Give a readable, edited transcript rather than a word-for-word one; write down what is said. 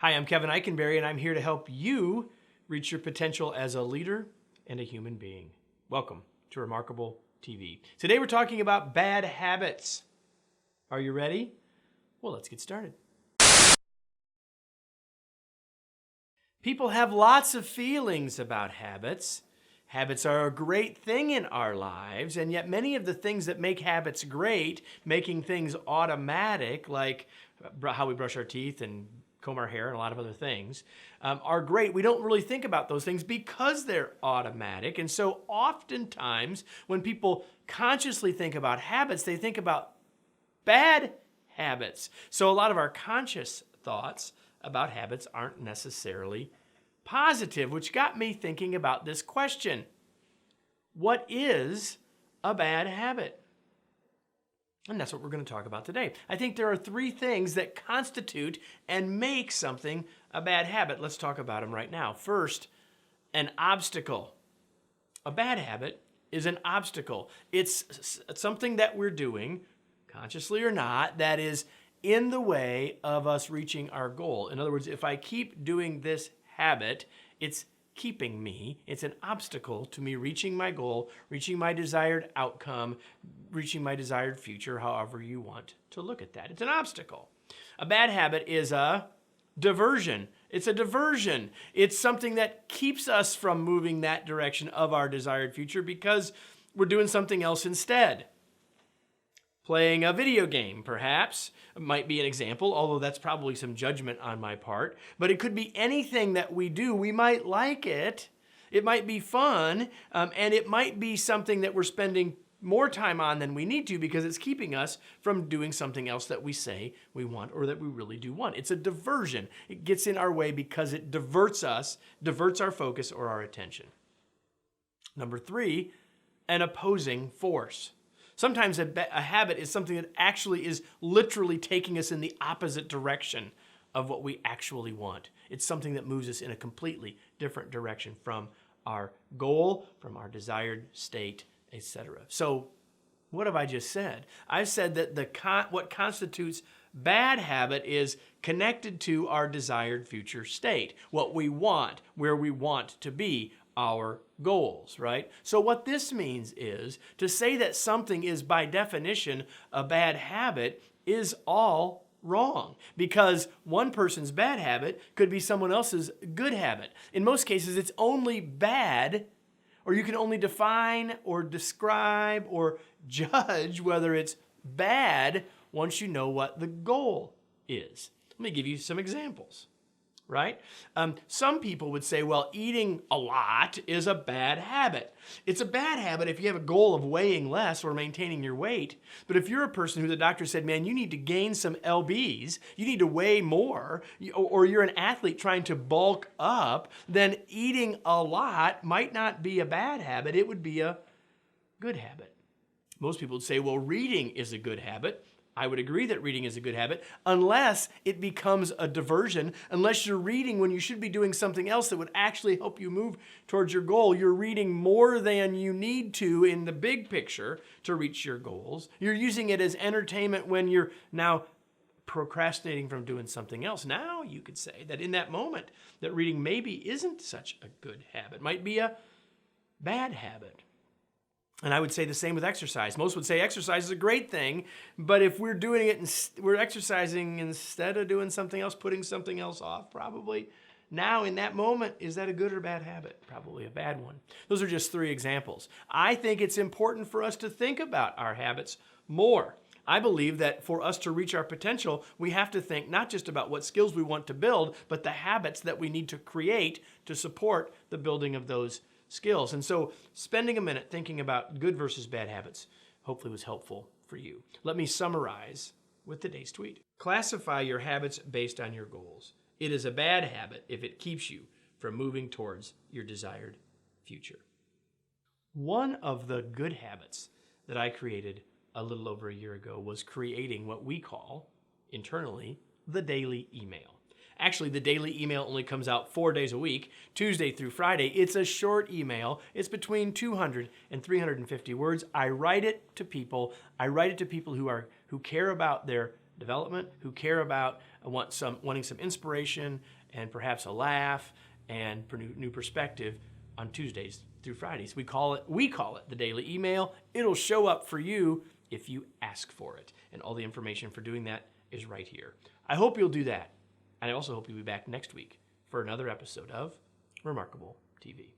Hi, I'm Kevin Eikenberry, and I'm here to help you reach your potential as a leader and a human being. Welcome to Remarkable TV. Today we're talking about bad habits. Are you ready? Well, let's get started. People have lots of feelings about habits. Habits are a great thing in our lives, and yet many of the things that make habits great, making things automatic, like how we brush our teeth and comb our hair and a lot of other things, are great. We don't really think about those things because they're automatic. And so oftentimes when people consciously think about habits, they think about bad habits. So a lot of our conscious thoughts about habits aren't necessarily positive, which got me thinking about this question. What is a bad habit? And that's what we're going to talk about today. I think there are three things that constitute and make something a bad habit. Let's talk about them right now. First, an obstacle. A bad habit is an obstacle. It's something that we're doing, consciously or not, that is in the way of us reaching our goal. In other words, if I keep doing this habit, it's keeping me. It's an obstacle to me reaching my goal, reaching my desired outcome, reaching my desired future, however you want to look at that. It's an obstacle. A bad habit is a diversion. It's a diversion. It's something that keeps us from moving that direction of our desired future because we're doing something else instead. Playing a video game, perhaps, might be an example, although that's probably some judgment on my part. But it could be anything that we do. We might like it. It might be fun, and it might be something that we're spending more time on than we need to because it's keeping us from doing something else that we say we want or that we really do want. It's a diversion. It gets in our way because it diverts us, diverts our focus or our attention. Number three, an opposing force. Sometimes a habit is something that actually is literally taking us in the opposite direction of what we actually want. It's something that moves us in a completely different direction from our goal, from our desired state, etc. So what have I just said? I've said that what constitutes bad habit is connected to our desired future state, what we want, where we want to be, our goals, right? So what this means is to say that something is by definition a bad habit is all wrong because one person's bad habit could be someone else's good habit. In most cases, it's only bad, or you can only define or describe or judge whether it's bad once you know what the goal is. Let me give you some examples. Right? Some people would say, well, eating a lot is a bad habit. It's a bad habit if you have a goal of weighing less or maintaining your weight. But if you're a person who the doctor said, man, you need to gain some lbs, you need to weigh more, or you're an athlete trying to bulk up, then eating a lot might not be a bad habit. It would be a good habit. Most people would say, well, reading is a good habit. I would agree that reading is a good habit unless it becomes a diversion, unless you're reading when you should be doing something else that would actually help you move towards your goal. You're reading more than you need to in the big picture to reach your goals. You're using it as entertainment when you're now procrastinating from doing something else. Now you could say that in that moment that reading maybe isn't such a good habit, might be a bad habit. And I would say the same with exercise. Most would say exercise is a great thing, but if we're doing it, we're exercising instead of doing something else, putting something else off, probably. Now, in that moment, is that a good or bad habit? Probably a bad one. Those are just three examples. I think it's important for us to think about our habits more. I believe that for us to reach our potential, we have to think not just about what skills we want to build, but the habits that we need to create to support the building of those skills. And so spending a minute thinking about good versus bad habits hopefully was helpful for you. Let me summarize with today's tweet. Classify your habits based on your goals. It is a bad habit if it keeps you from moving towards your desired future. One of the good habits that I created a little over a year ago was creating what we call internally the daily email. Actually, the daily email only comes out 4 days a week, Tuesday through Friday. It's a short email. It's between 200 and 350 words. I write it to people. I write it to people who care about their development, who care about wanting some inspiration and perhaps a laugh and new perspective on Tuesdays through Fridays. We call it the Daily Email. It'll show up for you if you ask for it. And all the information for doing that is right here. I hope you'll do that. And I also hope you'll be back next week for another episode of Remarkable TV.